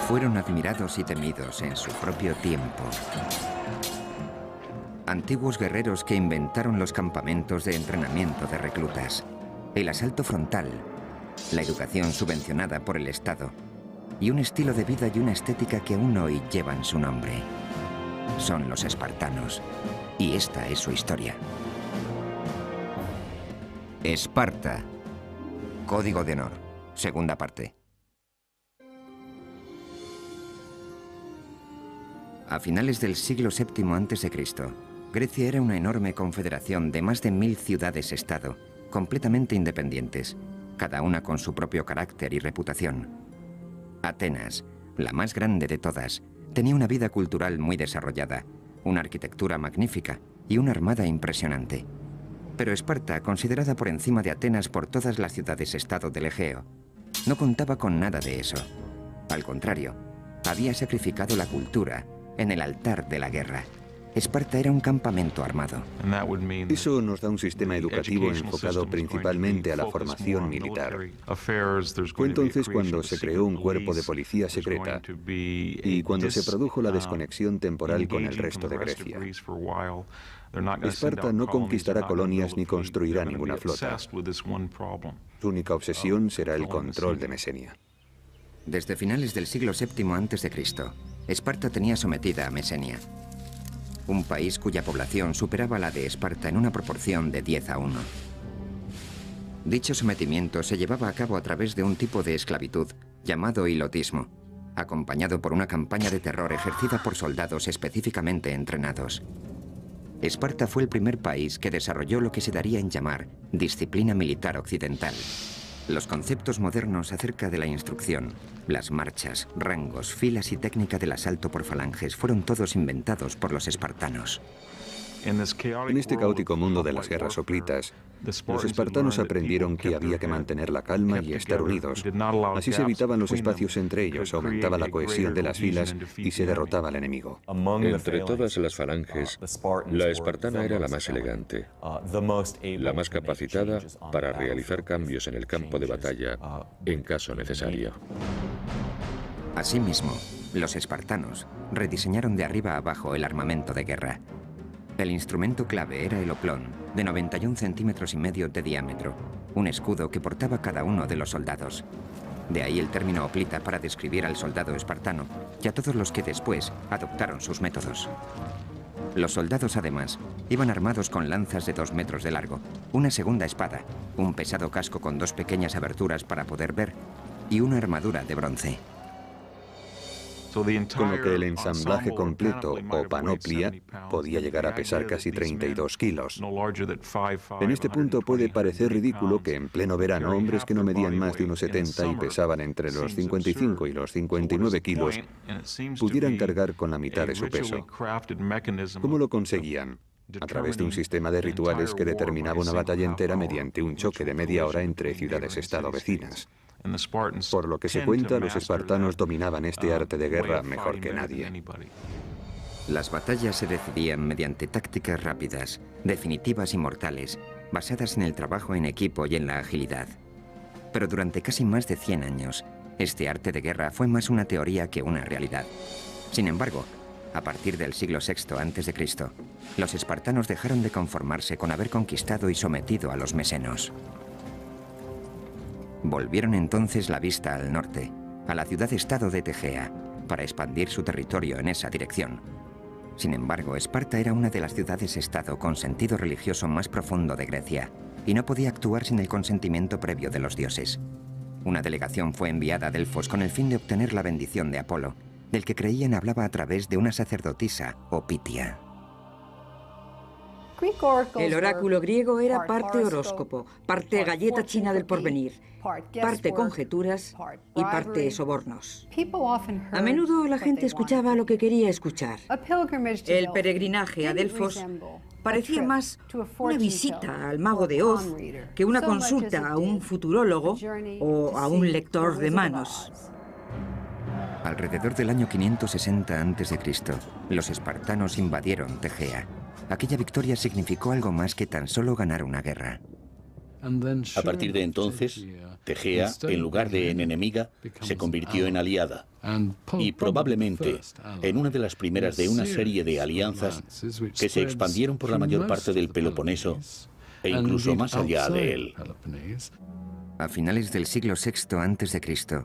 fueron admirados y temidos en su propio tiempo. Antiguos guerreros que inventaron los campamentos de entrenamiento de reclutas, el asalto frontal, la educación subvencionada por el Estado y un estilo de vida y una estética que aún hoy llevan su nombre. Son los espartanos, y esta es su historia. Esparta. Código de honor. Segunda parte. A finales del siglo VII a.C., Grecia era una enorme confederación de más de 1000 ciudades-estado, completamente independientes, cada una con su propio carácter y reputación. Atenas, la más grande de todas, tenía una vida cultural muy desarrollada, una arquitectura magnífica y una armada impresionante. Pero Esparta, considerada por encima de Atenas por todas las ciudades-estado del Egeo, no contaba con nada de eso. Al contrario, había sacrificado la cultura en el altar de la guerra. Esparta era un campamento armado. Eso nos da un sistema educativo enfocado principalmente a la formación militar. Fue entonces cuando se creó un cuerpo de policía secreta y cuando se produjo la desconexión temporal con el resto de Grecia. Esparta no conquistará colonias ni construirá ninguna flota. Su única obsesión será el control de Mesenia. Desde finales del siglo VII a.C., Esparta tenía sometida a Mesenia, un país cuya población superaba la de Esparta en una proporción de 10:1. Dicho sometimiento se llevaba a cabo a través de un tipo de esclavitud llamado hilotismo, acompañado por una campaña de terror ejercida por soldados específicamente entrenados. Esparta fue el primer país que desarrolló lo que se daría en llamar disciplina militar occidental. Los conceptos modernos acerca de la instrucción, las marchas, rangos, filas y técnica del asalto por falanges fueron todos inventados por los espartanos. En este caótico mundo de las guerras hoplitas, los espartanos aprendieron que había que mantener la calma y estar unidos. Así se evitaban los espacios entre ellos, aumentaba la cohesión de las filas y se derrotaba al enemigo. Entre todas las falanges, la espartana era la más elegante, la más capacitada para realizar cambios en el campo de batalla en caso necesario. Asimismo, los espartanos rediseñaron de arriba a abajo el armamento de guerra. El instrumento clave era el oplón, de 91 centímetros y medio de diámetro, un escudo que portaba cada uno de los soldados. De ahí el término hoplita para describir al soldado espartano y a todos los que después adoptaron sus métodos. Los soldados, además, iban armados con lanzas de 2 metros de largo, una segunda espada, un pesado casco con 2 pequeñas aberturas para poder ver y una armadura de bronce. Con lo que el ensamblaje completo o panoplia podía llegar a pesar casi 32 kilos. En este punto puede parecer ridículo que en pleno verano hombres que no medían más de unos 70 y pesaban entre los 55 y los 59 kilos pudieran cargar con la mitad de su peso. ¿Cómo lo conseguían? A través de un sistema de rituales que determinaba una batalla entera mediante un choque de media hora entre ciudades-estado vecinas. Por lo que se cuenta, los espartanos dominaban este arte de guerra mejor que nadie. Las batallas se decidían mediante tácticas rápidas, definitivas y mortales, basadas en el trabajo en equipo y en la agilidad. Pero durante casi más de 100 años, este arte de guerra fue más una teoría que una realidad. Sin embargo, a partir del siglo VI a.C., los espartanos dejaron de conformarse con haber conquistado y sometido a los mesenos. Volvieron entonces la vista al norte, a la ciudad-estado de Tegea, para expandir su territorio en esa dirección. Sin embargo, Esparta era una de las ciudades-estado con sentido religioso más profundo de Grecia, y no podía actuar sin el consentimiento previo de los dioses. Una delegación fue enviada a Delfos con el fin de obtener la bendición de Apolo, del que creían hablaba a través de una sacerdotisa o Pitia. El oráculo griego era parte horóscopo, parte galleta china del porvenir, parte conjeturas y parte sobornos. A menudo la gente escuchaba lo que quería escuchar. El peregrinaje a Delfos parecía más una visita al mago de Oz que una consulta a un futurólogo o a un lector de manos. Alrededor del año 560 a.C., los espartanos invadieron Tegea. Aquella victoria significó algo más que tan solo ganar una guerra. A partir de entonces, Tegea, en lugar de en enemiga, se convirtió en aliada y probablemente en una de las primeras de una serie de alianzas que se expandieron por la mayor parte del Peloponeso e incluso más allá de él. A finales del siglo VI a.C.,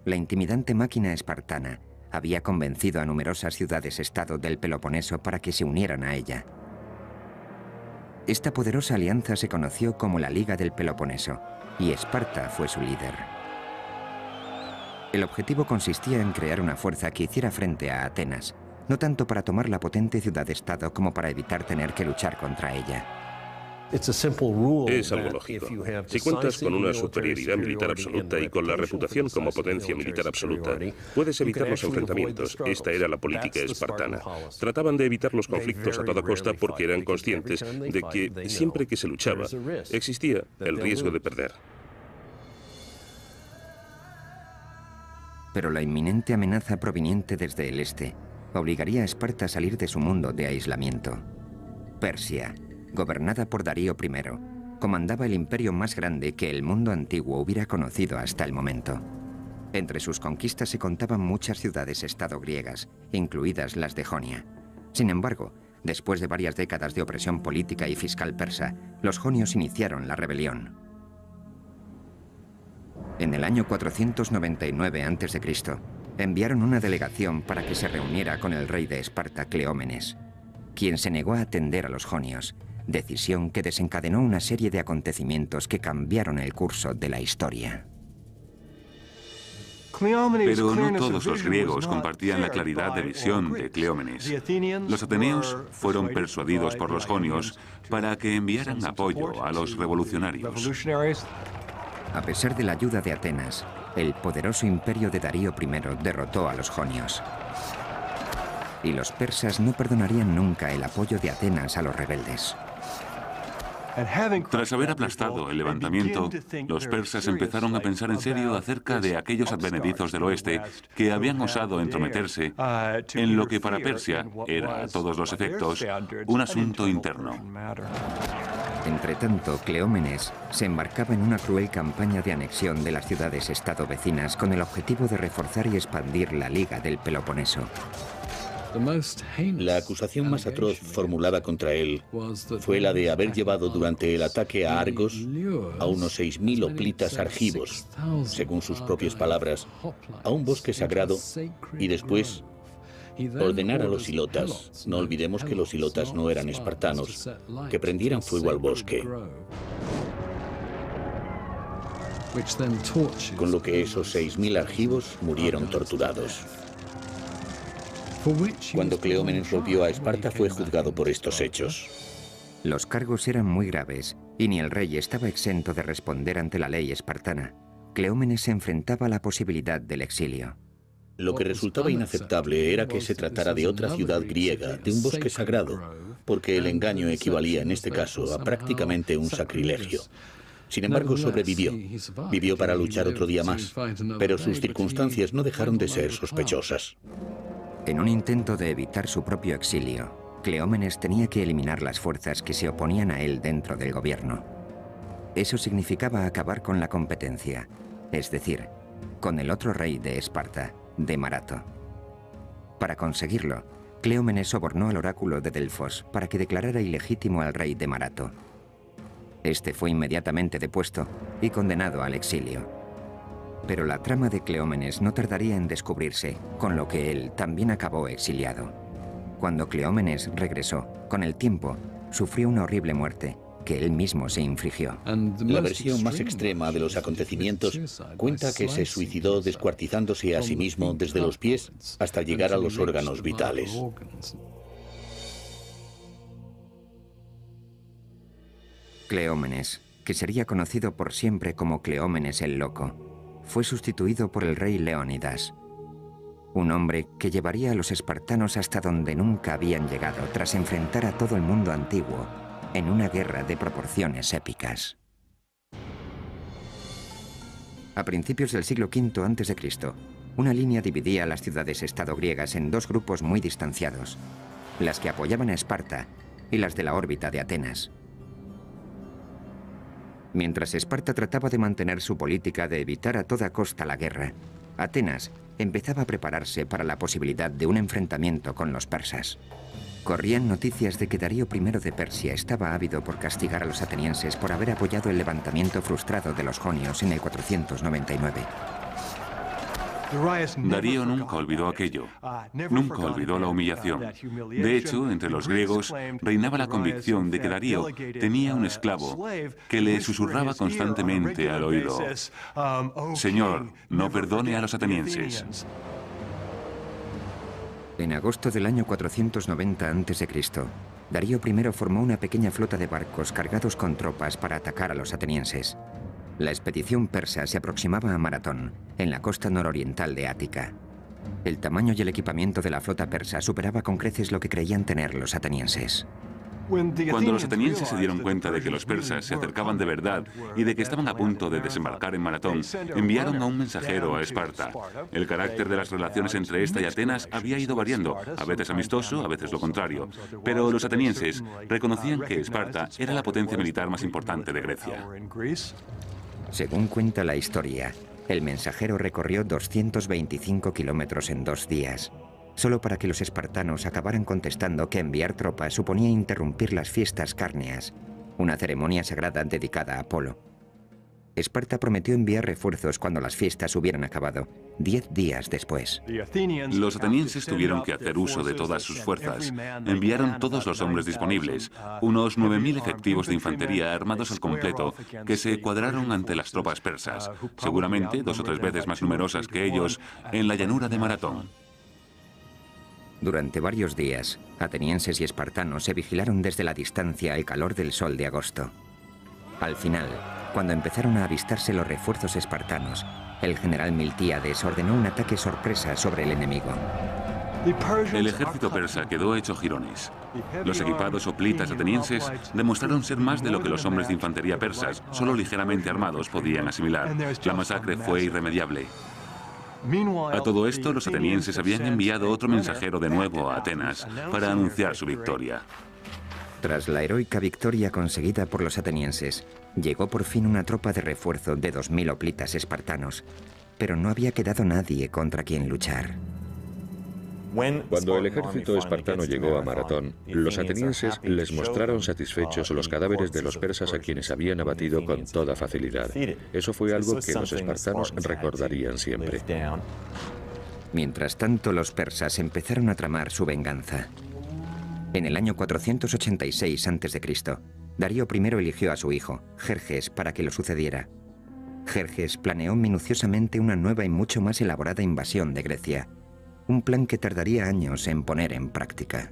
la intimidante máquina espartana había convencido a numerosas ciudades-estado del Peloponeso para que se unieran a ella. Esta poderosa alianza se conoció como la Liga del Peloponeso, y Esparta fue su líder. El objetivo consistía en crear una fuerza que hiciera frente a Atenas, no tanto para tomar la potente ciudad-estado como para evitar tener que luchar contra ella. Es algo lógico. Si cuentas con una superioridad militar absoluta y con la reputación como potencia militar absoluta, puedes evitar los enfrentamientos. Esta era la política espartana. Trataban de evitar los conflictos a toda costa porque eran conscientes de que siempre que se luchaba, existía el riesgo de perder. Pero la inminente amenaza proveniente desde el este obligaría a Esparta a salir de su mundo de aislamiento. Persia, gobernada por Darío I, comandaba el imperio más grande que el mundo antiguo hubiera conocido hasta el momento. Entre sus conquistas se contaban muchas ciudades-estado griegas, incluidas las de Jonia. Sin embargo, después de varias décadas de opresión política y fiscal persa, los jonios iniciaron la rebelión. En el año 499 a.C., enviaron una delegación para que se reuniera con el rey de Esparta, Cleómenes, quien se negó a atender a los jonios, decisión que desencadenó una serie de acontecimientos que cambiaron el curso de la historia. Pero no todos los griegos compartían la claridad de visión de Cleómenes. Los ateneos fueron persuadidos por los jonios para que enviaran apoyo a los revolucionarios. A pesar de la ayuda de Atenas, el poderoso imperio de Darío I derrotó a los jonios. Y los persas no perdonarían nunca el apoyo de Atenas a los rebeldes. Tras haber aplastado el levantamiento, los persas empezaron a pensar en serio acerca de aquellos advenedizos del oeste que habían osado entrometerse en lo que para Persia era, a todos los efectos, un asunto interno. Entretanto, Cleómenes se embarcaba en una cruel campaña de anexión de las ciudades-estado vecinas con el objetivo de reforzar y expandir la Liga del Peloponeso. La acusación más atroz formulada contra él fue la de haber llevado durante el ataque a Argos a unos 6.000 hoplitas argivos, según sus propias palabras, a un bosque sagrado y después ordenar a los hilotas, no olvidemos que los hilotas no eran espartanos, que prendieran fuego al bosque. Con lo que esos 6.000 argivos murieron torturados. Cuando Cleómenes volvió a Esparta fue juzgado por estos hechos. Los cargos eran muy graves y ni el rey estaba exento de responder ante la ley espartana. Cleómenes se enfrentaba a la posibilidad del exilio. Lo que resultaba inaceptable era que se tratara de otra ciudad griega, de un bosque sagrado, porque el engaño equivalía en este caso a prácticamente un sacrilegio. Sin embargo, sobrevivió. Vivió para luchar otro día más, pero sus circunstancias no dejaron de ser sospechosas. En un intento de evitar su propio exilio, Cleómenes tenía que eliminar las fuerzas que se oponían a él dentro del gobierno. Eso significaba acabar con la competencia, es decir, con el otro rey de Esparta, de Marato. Para conseguirlo, Cleómenes sobornó al oráculo de Delfos para que declarara ilegítimo al rey de Marato. Este fue inmediatamente depuesto y condenado al exilio. Pero la trama de Cleómenes no tardaría en descubrirse, con lo que él también acabó exiliado. Cuando Cleómenes regresó, con el tiempo, sufrió una horrible muerte que él mismo se infligió. La versión más extrema de los acontecimientos cuenta que se suicidó descuartizándose a sí mismo desde los pies hasta llegar a los órganos vitales. Cleómenes, que sería conocido por siempre como Cleómenes el Loco, fue sustituido por el rey Leónidas, un hombre que llevaría a los espartanos hasta donde nunca habían llegado tras enfrentar a todo el mundo antiguo en una guerra de proporciones épicas. A principios del siglo V a.C., una línea dividía a las ciudades-estado griegas en dos grupos muy distanciados, las que apoyaban a Esparta y las de la órbita de Atenas. Mientras Esparta trataba de mantener su política de evitar a toda costa la guerra, Atenas empezaba a prepararse para la posibilidad de un enfrentamiento con los persas. Corrían noticias de que Darío I de Persia estaba ávido por castigar a los atenienses por haber apoyado el levantamiento frustrado de los jonios en el 499. Darío nunca olvidó aquello, nunca olvidó la humillación. De hecho, entre los griegos reinaba la convicción de que Darío tenía un esclavo que le susurraba constantemente al oído: Señor, no perdone a los atenienses. En agosto del año 490 a.C., Darío I formó una pequeña flota de barcos cargados con tropas para atacar a los atenienses. La expedición persa se aproximaba a Maratón, en la costa nororiental de Ática. El tamaño y el equipamiento de la flota persa superaba con creces lo que creían tener los atenienses. Cuando los atenienses se dieron cuenta de que los persas se acercaban de verdad y de que estaban a punto de desembarcar en Maratón, enviaron a un mensajero a Esparta. El carácter de las relaciones entre esta y Atenas había ido variando, a veces amistoso, a veces lo contrario. Pero los atenienses reconocían que Esparta era la potencia militar más importante de Grecia. Según cuenta la historia, el mensajero recorrió 225 kilómetros en 2 días, solo para que los espartanos acabaran contestando que enviar tropas suponía interrumpir las fiestas cárneas, una ceremonia sagrada dedicada a Apolo. Esparta prometió enviar refuerzos cuando las fiestas hubieran acabado, 10 días después. Los atenienses tuvieron que hacer uso de todas sus fuerzas. Enviaron todos los hombres disponibles, unos 9.000 efectivos de infantería armados al completo, que se cuadraron ante las tropas persas, seguramente 2 o 3 veces más numerosas que ellos, en la llanura de Maratón. Durante varios días, atenienses y espartanos se vigilaron desde la distancia al calor del sol de agosto. Al final, cuando empezaron a avistarse los refuerzos espartanos, el general Miltíades ordenó un ataque sorpresa sobre el enemigo. El ejército persa quedó hecho jirones. Los equipados hoplitas atenienses demostraron ser más de lo que los hombres de infantería persas, solo ligeramente armados, podían asimilar. La masacre fue irremediable. A todo esto, los atenienses habían enviado otro mensajero de nuevo a Atenas para anunciar su victoria. Tras la heroica victoria conseguida por los atenienses, llegó por fin una tropa de refuerzo de 2.000 hoplitas espartanos, pero no había quedado nadie contra quien luchar. Cuando el ejército espartano llegó a Maratón, los atenienses les mostraron satisfechos los cadáveres de los persas a quienes habían abatido con toda facilidad. Eso fue algo que los espartanos recordarían siempre. Mientras tanto, los persas empezaron a tramar su venganza. En el año 486 a.C., Darío I eligió a su hijo, Jerjes, para que lo sucediera. Jerjes planeó minuciosamente una nueva y mucho más elaborada invasión de Grecia, un plan que tardaría años en poner en práctica.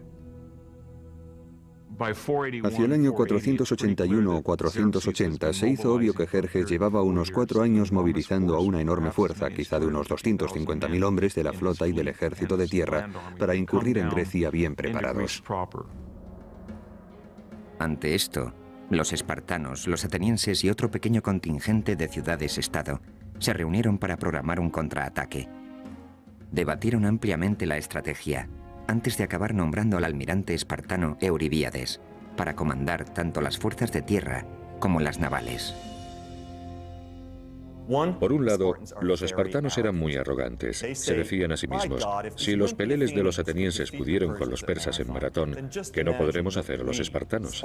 Hacia el año 481 o 480 se hizo obvio que Jerjes llevaba unos 4 años movilizando a una enorme fuerza, quizá de unos 250.000 hombres de la flota y del ejército de tierra, para incurrir en Grecia bien preparados. Ante esto, los espartanos, los atenienses y otro pequeño contingente de ciudades-estado se reunieron para programar un contraataque. Debatieron ampliamente la estrategia, antes de acabar nombrando al almirante espartano Euribíades para comandar tanto las fuerzas de tierra como las navales. Por un lado, los espartanos eran muy arrogantes. Se decían a sí mismos: si los peleles de los atenienses pudieron con los persas en Maratón, ¿qué no podremos hacer los espartanos?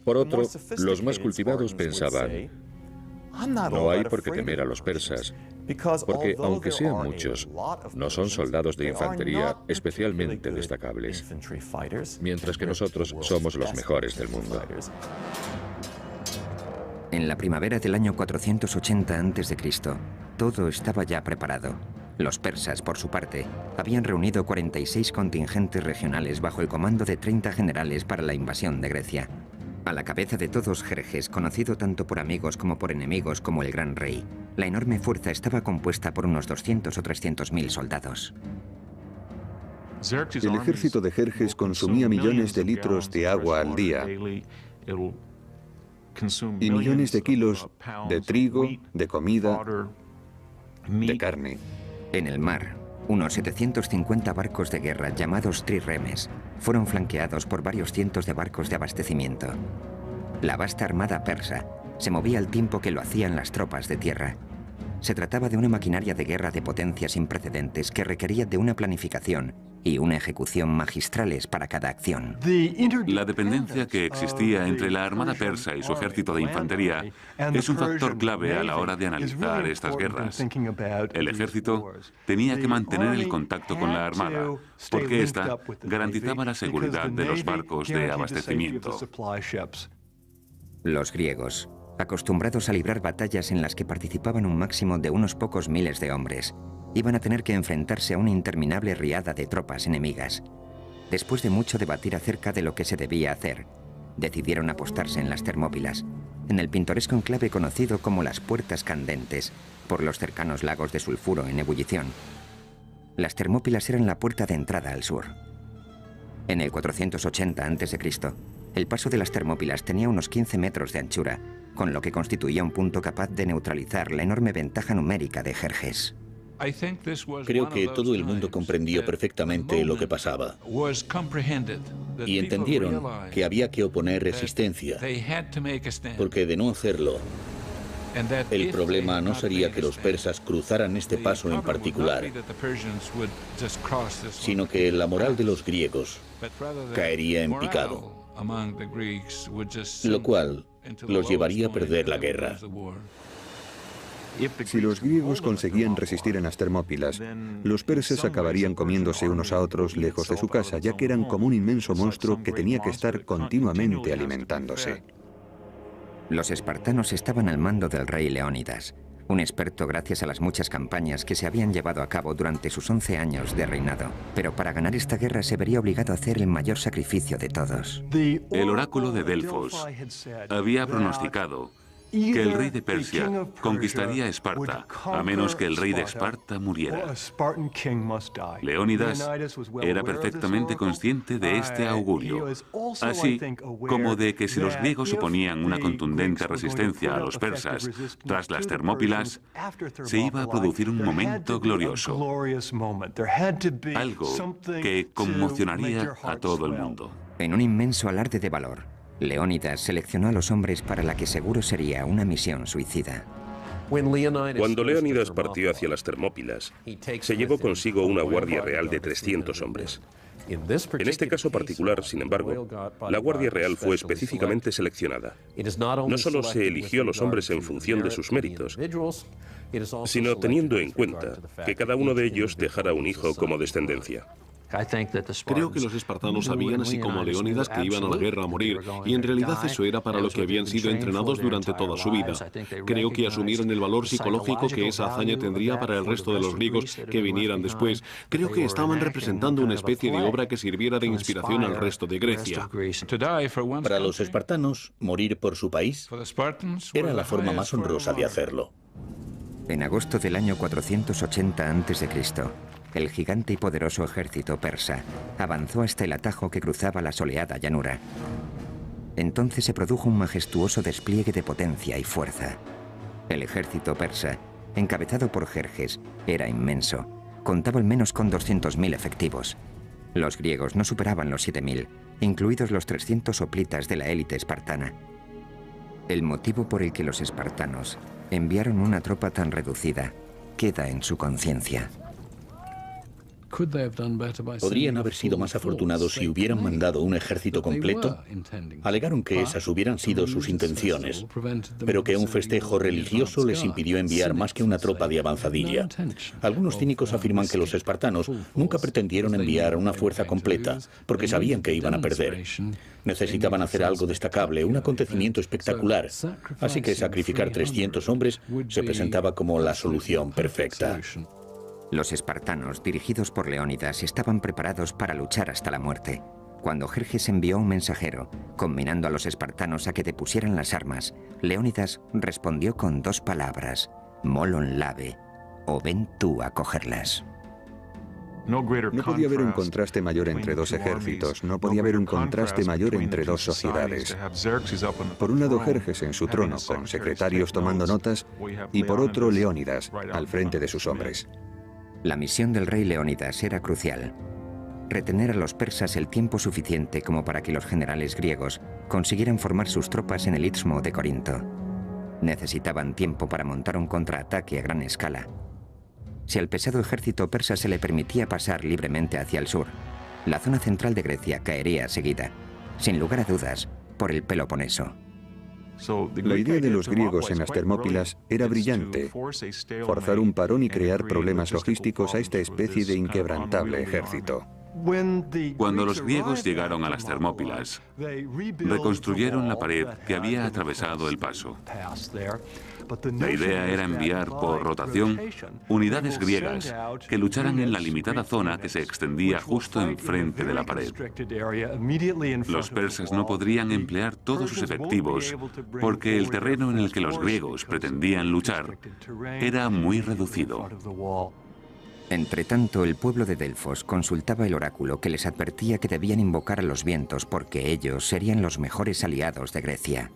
Por otro, los más cultivados pensaban: no hay por qué temer a los persas, porque aunque sean muchos, no son soldados de infantería especialmente destacables, mientras que nosotros somos los mejores del mundo. En la primavera del año 480 a.C., todo estaba ya preparado. Los persas, por su parte, habían reunido 46 contingentes regionales bajo el comando de 30 generales para la invasión de Grecia. A la cabeza de todos Jerjes, conocido tanto por amigos como por enemigos como el Gran Rey, la enorme fuerza estaba compuesta por unos 200 o 300.000 soldados. El ejército de Jerjes consumía millones de litros de agua al día y millones de kilos de trigo, de comida, de carne. En el mar, unos 750 barcos de guerra llamados triremes fueron flanqueados por varios cientos de barcos de abastecimiento. La vasta armada persa se movía al tiempo que lo hacían las tropas de tierra. Se trataba de una maquinaria de guerra de potencia sin precedentes que requería de una planificación y una ejecución magistrales para cada acción. La dependencia que existía entre la armada persa y su ejército de infantería es un factor clave a la hora de analizar estas guerras. El ejército tenía que mantener el contacto con la armada, porque ésta garantizaba la seguridad de los barcos de abastecimiento. Los griegos, acostumbrados a librar batallas en las que participaban un máximo de unos pocos miles de hombres, iban a tener que enfrentarse a una interminable riada de tropas enemigas. Después de mucho debatir acerca de lo que se debía hacer, decidieron apostarse en las Termópilas, en el pintoresco enclave conocido como las Puertas Candentes, por los cercanos lagos de sulfuro en ebullición. Las Termópilas eran la puerta de entrada al sur. En el 480 a.C., el paso de las Termópilas tenía unos 15 metros de anchura, con lo que constituía un punto capaz de neutralizar la enorme ventaja numérica de Jerjes. Creo que todo el mundo comprendió perfectamente lo que pasaba y entendieron que había que oponer resistencia, porque de no hacerlo, el problema no sería que los persas cruzaran este paso en particular, sino que la moral de los griegos caería en picado, lo cual los llevaría a perder la guerra. Si los griegos conseguían resistir en las Termópilas, los persas acabarían comiéndose unos a otros lejos de su casa, ya que eran como un inmenso monstruo que tenía que estar continuamente alimentándose. Los espartanos estaban al mando del rey Leónidas, un experto gracias a las muchas campañas que se habían llevado a cabo durante sus 11 años de reinado. Pero para ganar esta guerra se vería obligado a hacer el mayor sacrificio de todos. El oráculo de Delfos había pronosticado que el rey de Persia conquistaría Esparta, a menos que el rey de Esparta muriera. Leónidas era perfectamente consciente de este augurio, así como de que si los griegos oponían una contundente resistencia a los persas tras las Termópilas, se iba a producir un momento glorioso, algo que conmocionaría a todo el mundo. En un inmenso alarde de valor, Leónidas seleccionó a los hombres para la que seguro sería una misión suicida. Cuando Leónidas partió hacia las Termópilas, se llevó consigo una guardia real de 300 hombres. En este caso particular, sin embargo, la Guardia Real fue específicamente seleccionada. No solo se eligió a los hombres en función de sus méritos, sino teniendo en cuenta que cada uno de ellos dejara un hijo como descendencia. Creo que los espartanos sabían, así como Leónidas, que iban a la guerra a morir, y en realidad eso era para lo que habían sido entrenados durante toda su vida. Creo que asumieron el valor psicológico que esa hazaña tendría para el resto de los griegos que vinieran después. Creo que estaban representando una especie de obra que sirviera de inspiración al resto de Grecia. Para los espartanos, morir por su país era la forma más honrosa de hacerlo. En agosto del año 480 a.C., el gigante y poderoso ejército persa avanzó hasta el atajo que cruzaba la soleada llanura. Entonces se produjo un majestuoso despliegue de potencia y fuerza. El ejército persa, encabezado por Jerjes, era inmenso. Contaba al menos con 200.000 efectivos. Los griegos no superaban los 7.000, incluidos los 300 hoplitas de la élite espartana. El motivo por el que los espartanos enviaron una tropa tan reducida queda en su conciencia. Podrían haber sido más afortunados si hubieran mandado un ejército completo. Alegaron que esas hubieran sido sus intenciones, pero que un festejo religioso les impidió enviar más que una tropa de avanzadilla. Algunos cínicos afirman que los espartanos nunca pretendieron enviar una fuerza completa, porque sabían que iban a perder. Necesitaban hacer algo destacable, un acontecimiento espectacular, así que sacrificar 300 hombres se presentaba como la solución perfecta. Los espartanos, dirigidos por Leónidas, estaban preparados para luchar hasta la muerte. Cuando Jerjes envió un mensajero, conminando a los espartanos a que depusieran las armas, Leónidas respondió con 2 palabras: molon labe, o ven tú a cogerlas. No podía haber un contraste mayor entre dos ejércitos, no podía haber un contraste mayor entre dos sociedades. Por un lado, Jerjes en su trono, con secretarios tomando notas, y por otro, Leónidas, al frente de sus hombres. La misión del rey Leónidas era crucial. retener a los persas el tiempo suficiente como para que los generales griegos consiguieran formar sus tropas en el Istmo de Corinto. Necesitaban tiempo para montar un contraataque a gran escala. Si al pesado ejército persa se le permitía pasar libremente hacia el sur, la zona central de Grecia caería seguida, sin lugar a dudas, por el Peloponeso. La idea de los griegos en las Termópilas era brillante: forzar un parón y crear problemas logísticos a esta especie de inquebrantable ejército. Cuando los griegos llegaron a las Termópilas, reconstruyeron la pared que había atravesado el paso. La idea era enviar por rotación unidades griegas que lucharan en la limitada zona que se extendía justo enfrente de la pared. Los persas no podrían emplear todos sus efectivos porque el terreno en el que los griegos pretendían luchar era muy reducido. Entretanto, el pueblo de Delfos consultaba el oráculo que les advertía que debían invocar a los vientos porque ellos serían los mejores aliados de Grecia.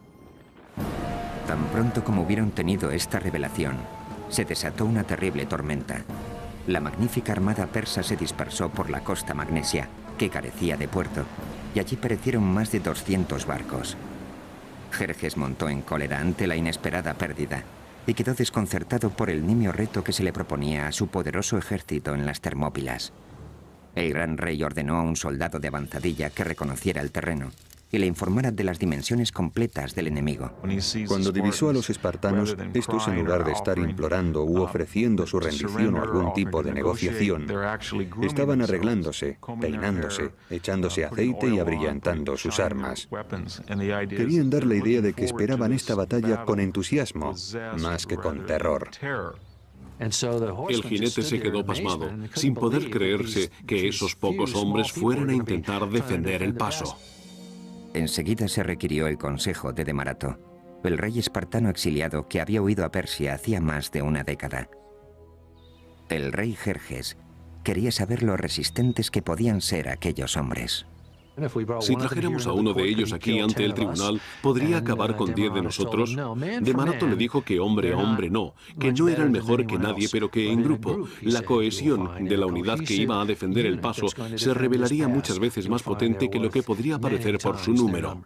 Tan pronto como hubieron tenido esta revelación, se desató una terrible tormenta. La magnífica armada persa se dispersó por la costa magnesia, que carecía de puerto, y allí perecieron más de 200 barcos. Jerjes montó en cólera ante la inesperada pérdida y quedó desconcertado por el nimio reto que se le proponía a su poderoso ejército en las Termópilas. El gran rey ordenó a un soldado de avanzadilla que reconociera el terreno y le informara de las dimensiones completas del enemigo. Cuando divisó a los espartanos, estos, en lugar de estar implorando u ofreciendo su rendición o algún tipo de negociación, estaban arreglándose, peinándose, echándose aceite y abrillantando sus armas. Querían dar la idea de que esperaban esta batalla con entusiasmo, más que con terror. El jinete se quedó pasmado, sin poder creerse que esos pocos hombres fueran a intentar defender el paso. Enseguida se requirió el consejo de Demarato, el rey espartano exiliado que había huido a Persia hacía más de una década. El rey Jerjes quería saber lo resistentes que podían ser aquellos hombres. Si trajéramos a uno de ellos aquí ante el tribunal, ¿podría acabar con 10 de nosotros? Demarato le dijo que hombre a hombre no, que no eran mejor que nadie, pero que en grupo, la cohesión de la unidad que iba a defender el paso se revelaría muchas veces más potente que lo que podría parecer por su número.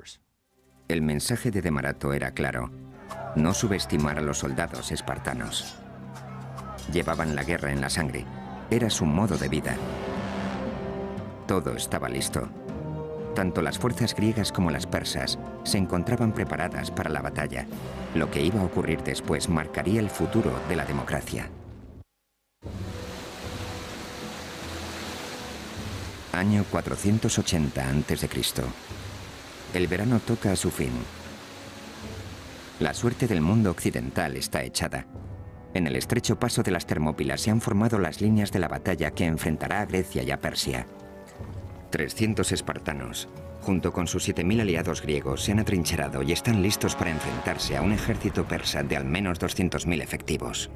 El mensaje de Demarato era claro: no subestimar a los soldados espartanos. Llevaban la guerra en la sangre, era su modo de vida. Todo estaba listo. Tanto las fuerzas griegas como las persas se encontraban preparadas para la batalla. Lo que iba a ocurrir después marcaría el futuro de la democracia. Año 480 a.C. El verano toca a su fin. La suerte del mundo occidental está echada. En el estrecho paso de las Termópilas se han formado las líneas de la batalla que enfrentará a Grecia y a Persia. 300 espartanos, junto con sus 7.000 aliados griegos, se han atrincherado y están listos para enfrentarse a un ejército persa de al menos 200.000 efectivos.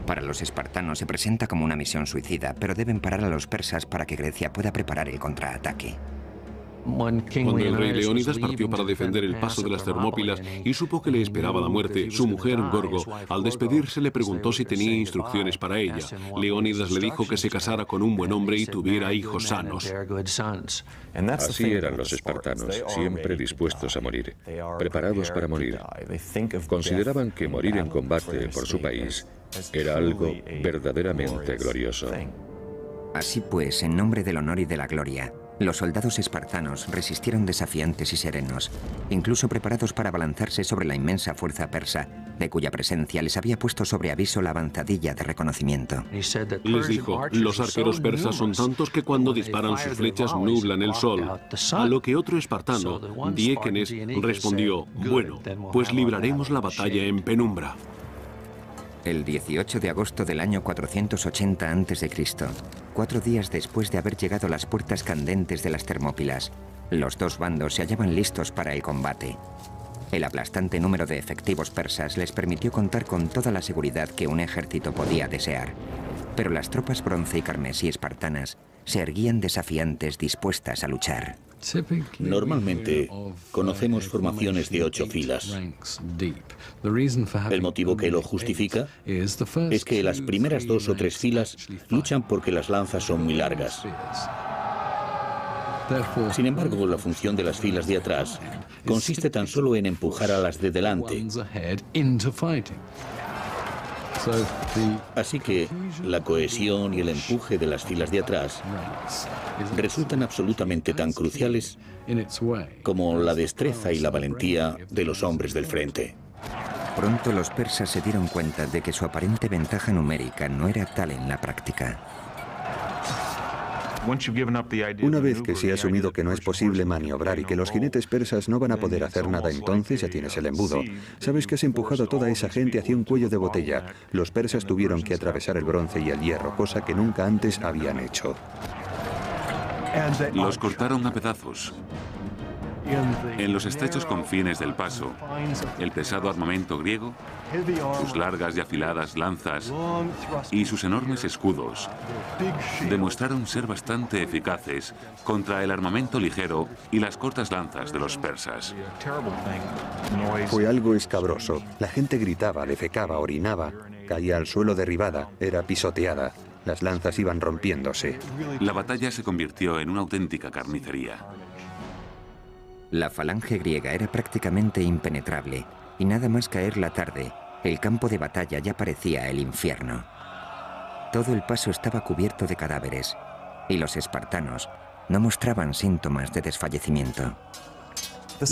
Para los espartanos se presenta como una misión suicida, pero deben parar a los persas para que Grecia pueda preparar el contraataque. Cuando el rey Leónidas partió para defender el paso de las Termópilas y supo que le esperaba la muerte, su mujer, Gorgo, al despedirse le preguntó si tenía instrucciones para ella. Leónidas le dijo que se casara con un buen hombre y tuviera hijos sanos. Así eran los espartanos, siempre dispuestos a morir, preparados para morir. Consideraban que morir en combate por su país era algo verdaderamente glorioso. Así pues, en nombre del honor y de la gloria, los soldados espartanos resistieron desafiantes y serenos, incluso preparados para abalanzarse sobre la inmensa fuerza persa, de cuya presencia les había puesto sobre aviso la avanzadilla de reconocimiento. Les dijo: los arqueros persas son tantos que cuando disparan sus flechas nublan el sol. A lo que otro espartano, Diéquenes, respondió: bueno, pues libraremos la batalla en penumbra. El 18 de agosto del año 480 a.C., 4 días después de haber llegado a las puertas candentes de las Termópilas, los dos bandos se hallaban listos para el combate. El aplastante número de efectivos persas les permitió contar con toda la seguridad que un ejército podía desear. Pero las tropas bronce y carmesí espartanas se erguían desafiantes, dispuestas a luchar. Normalmente conocemos formaciones de 8 filas. El motivo que lo justifica es que las primeras 2 o 3 filas luchan porque las lanzas son muy largas. Sin embargo, la función de las filas de atrás consiste tan solo en empujar a las de delante. Así que la cohesión y el empuje de las filas de atrás resultan absolutamente tan cruciales como la destreza y la valentía de los hombres del frente. Pronto los persas se dieron cuenta de que su aparente ventaja numérica no era tal en la práctica. Una vez que se ha asumido que no es posible maniobrar y que los jinetes persas no van a poder hacer nada, entonces ya tienes el embudo. Sabes que has empujado a toda esa gente hacia un cuello de botella. Los persas tuvieron que atravesar el bronce y el hierro, cosa que nunca antes habían hecho. Los cortaron a pedazos. En los estrechos confines del paso, el pesado armamento griego, sus largas y afiladas lanzas y sus enormes escudos demostraron ser bastante eficaces contra el armamento ligero y las cortas lanzas de los persas. Fue algo escabroso. La gente gritaba, defecaba, orinaba, caía al suelo derribada, era pisoteada. Las lanzas iban rompiéndose. La batalla se convirtió en una auténtica carnicería. La falange griega era prácticamente impenetrable, y nada más caer la tarde, el campo de batalla ya parecía el infierno. Todo el paso estaba cubierto de cadáveres, y los espartanos no mostraban síntomas de desfallecimiento.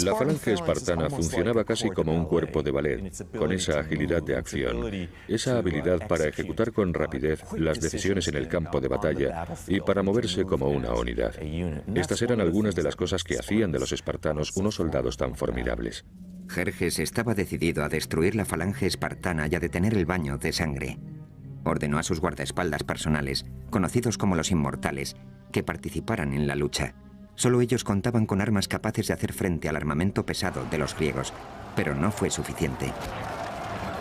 La falange espartana funcionaba casi como un cuerpo de ballet, con esa agilidad de acción, esa habilidad para ejecutar con rapidez las decisiones en el campo de batalla y para moverse como una unidad. Estas eran algunas de las cosas que hacían de los espartanos unos soldados tan formidables. Jerjes estaba decidido a destruir la falange espartana y a detener el baño de sangre. Ordenó a sus guardaespaldas personales, conocidos como los inmortales, que participaran en la lucha. Solo ellos contaban con armas capaces de hacer frente al armamento pesado de los griegos, pero no fue suficiente.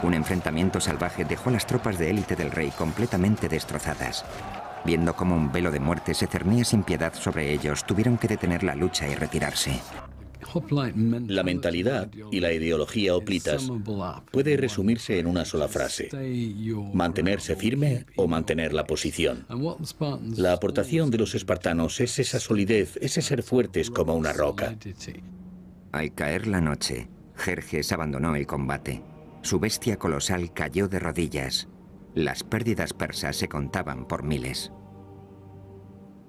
Un enfrentamiento salvaje dejó a las tropas de élite del rey completamente destrozadas. Viendo cómo un velo de muerte se cernía sin piedad sobre ellos, tuvieron que detener la lucha y retirarse. La mentalidad y la ideología hoplitas puede resumirse en una sola frase: mantenerse firme o mantener la posición. La aportación de los espartanos es esa solidez, ese ser fuertes como una roca. Al caer la noche, Jerjes abandonó el combate. Su bestia colosal cayó de rodillas. Las pérdidas persas se contaban por miles.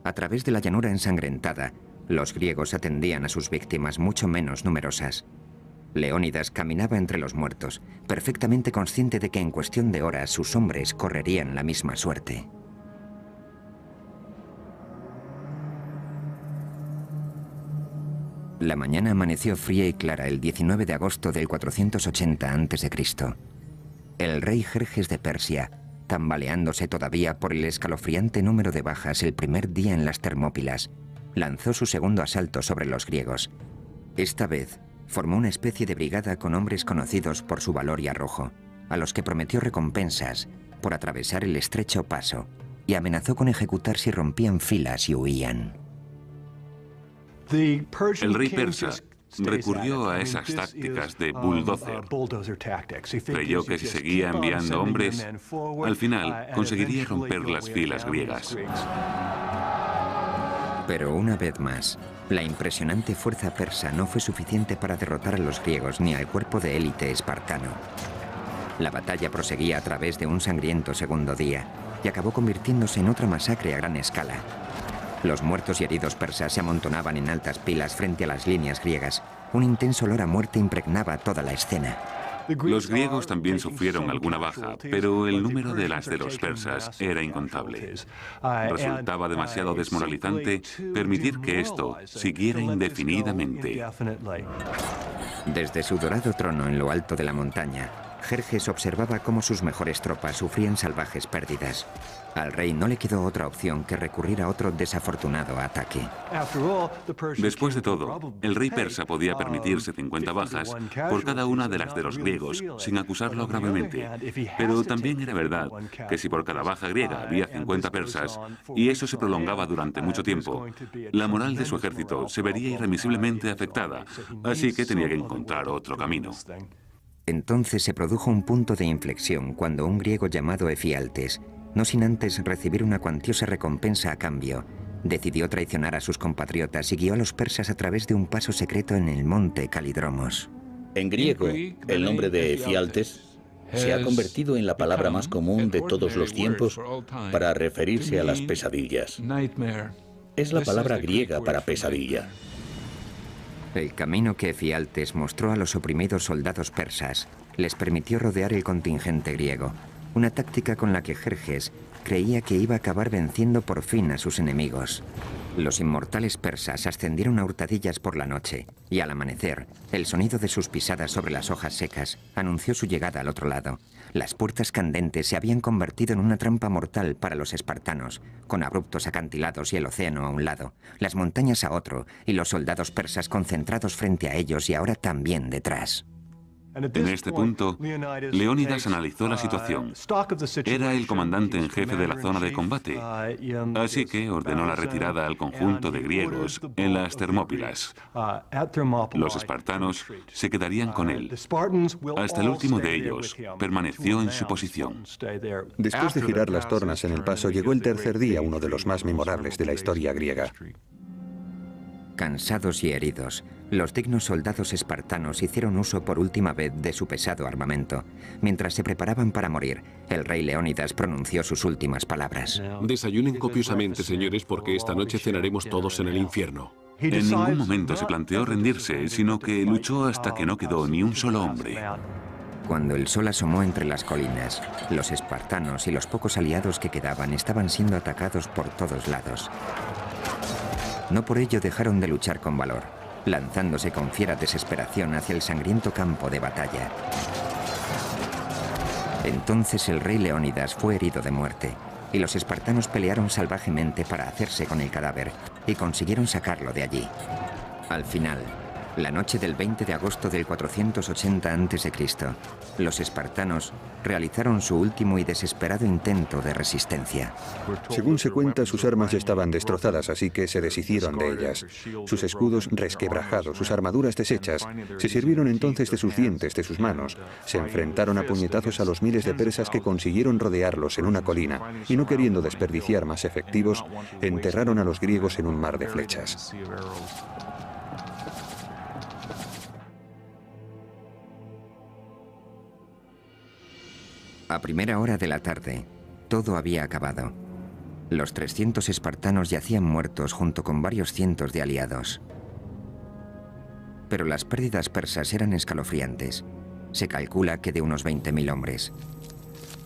A través de la llanura ensangrentada, los griegos atendían a sus víctimas mucho menos numerosas. Leónidas caminaba entre los muertos, perfectamente consciente de que en cuestión de horas sus hombres correrían la misma suerte. La mañana amaneció fría y clara el 19 de agosto del 480 a.C. El rey Jerjes de Persia, tambaleándose todavía por el escalofriante número de bajas el primer día en las Termópilas, lanzó su segundo asalto sobre los griegos. Esta vez, formó una especie de brigada con hombres conocidos por su valor y arrojo, a los que prometió recompensas por atravesar el estrecho paso, y amenazó con ejecutar si rompían filas y huían. El rey persa recurrió a esas tácticas de bulldozer. Creyó que si seguía enviando hombres, al final conseguiría romper las filas griegas. Pero una vez más, la impresionante fuerza persa no fue suficiente para derrotar a los griegos ni al cuerpo de élite espartano. La batalla proseguía a través de un sangriento segundo día y acabó convirtiéndose en otra masacre a gran escala. Los muertos y heridos persas se amontonaban en altas pilas frente a las líneas griegas. Un intenso olor a muerte impregnaba toda la escena. Los griegos también sufrieron alguna baja, pero el número de las de los persas era incontable. Resultaba demasiado desmoralizante permitir que esto siguiera indefinidamente. Desde su dorado trono en lo alto de la montaña, Jerjes observaba cómo sus mejores tropas sufrían salvajes pérdidas. Al rey no le quedó otra opción que recurrir a otro desafortunado ataque. Después de todo, el rey persa podía permitirse 50 bajas por cada una de las de los griegos, sin acusarlo gravemente. Pero también era verdad que si por cada baja griega había 50 persas, y eso se prolongaba durante mucho tiempo, la moral de su ejército se vería irremisiblemente afectada, así que tenía que encontrar otro camino. Entonces se produjo un punto de inflexión cuando un griego llamado Efialtes, no sin antes recibir una cuantiosa recompensa a cambio, Decidió traicionar a sus compatriotas y guió a los persas a través de un paso secreto en el monte Calidromos. En griego, el nombre de Efialtes se ha convertido en la palabra más común de todos los tiempos para referirse a las pesadillas. Es la palabra griega para pesadilla. El camino que Efialtes mostró a los oprimidos soldados persas les permitió rodear el contingente griego, una táctica con la que Jerjes creía que iba a acabar venciendo por fin a sus enemigos. Los inmortales persas ascendieron a hurtadillas por la noche, y al amanecer, el sonido de sus pisadas sobre las hojas secas anunció su llegada al otro lado. Las puertas candentes se habían convertido en una trampa mortal para los espartanos, con abruptos acantilados y el océano a un lado, las montañas a otro, y los soldados persas concentrados frente a ellos y ahora también detrás. En este punto, Leónidas analizó la situación. Era el comandante en jefe de la zona de combate, así que ordenó la retirada al conjunto de griegos en las Termópilas. Los espartanos se quedarían con él. Hasta el último de ellos permaneció en su posición. Después de girar las tornas en el paso, llegó el tercer día, uno de los más memorables de la historia griega. Cansados y heridos, los dignos soldados espartanos hicieron uso por última vez de su pesado armamento. Mientras se preparaban para morir, el rey Leónidas pronunció sus últimas palabras. Desayunen copiosamente, señores, porque esta noche cenaremos todos en el infierno. En ningún momento se planteó rendirse, sino que luchó hasta que no quedó ni un solo hombre. Cuando el sol asomó entre las colinas, los espartanos y los pocos aliados que quedaban estaban siendo atacados por todos lados. No por ello dejaron de luchar con valor, lanzándose con fiera desesperación hacia el sangriento campo de batalla. Entonces el rey Leónidas fue herido de muerte, y los espartanos pelearon salvajemente para hacerse con el cadáver, y consiguieron sacarlo de allí. Al final, la noche del 20 de agosto del 480 a.C., los espartanos realizaron su último y desesperado intento de resistencia. Según se cuenta, sus armas ya estaban destrozadas, así que se deshicieron de ellas. Sus escudos resquebrajados, sus armaduras deshechas. Se sirvieron entonces de sus dientes, de sus manos. Se enfrentaron a puñetazos a los miles de persas que consiguieron rodearlos en una colina, y no queriendo desperdiciar más efectivos, enterraron a los griegos en un mar de flechas. A primera hora de la tarde, todo había acabado. Los 300 espartanos yacían muertos junto con varios cientos de aliados. Pero las pérdidas persas eran escalofriantes. Se calcula que de unos 20.000 hombres.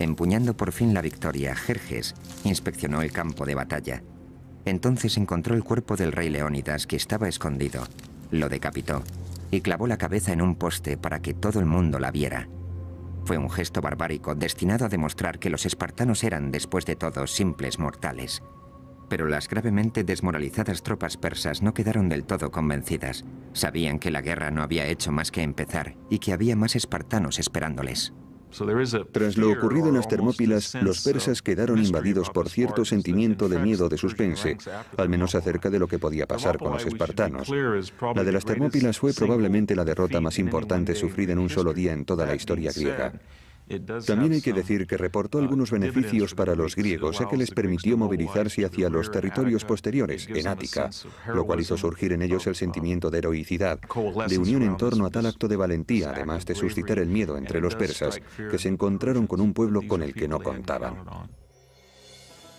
Empuñando por fin la victoria, Jerjes inspeccionó el campo de batalla. Entonces encontró el cuerpo del rey Leónidas, que estaba escondido. Lo decapitó y clavó la cabeza en un poste para que todo el mundo la viera. Fue un gesto barbárico destinado a demostrar que los espartanos eran, después de todo, simples mortales. Pero las gravemente desmoralizadas tropas persas no quedaron del todo convencidas. Sabían que la guerra no había hecho más que empezar y que había más espartanos esperándoles. Tras lo ocurrido en las Termópilas, los persas quedaron invadidos por cierto sentimiento de miedo de suspense, al menos acerca de lo que podía pasar con los espartanos. La de las Termópilas fue probablemente la derrota más importante sufrida en un solo día en toda la historia griega. También hay que decir que reportó algunos beneficios para los griegos, ya que les permitió movilizarse hacia los territorios posteriores, en Ática, lo cual hizo surgir en ellos el sentimiento de heroicidad, de unión en torno a tal acto de valentía, además de suscitar el miedo entre los persas, que se encontraron con un pueblo con el que no contaban.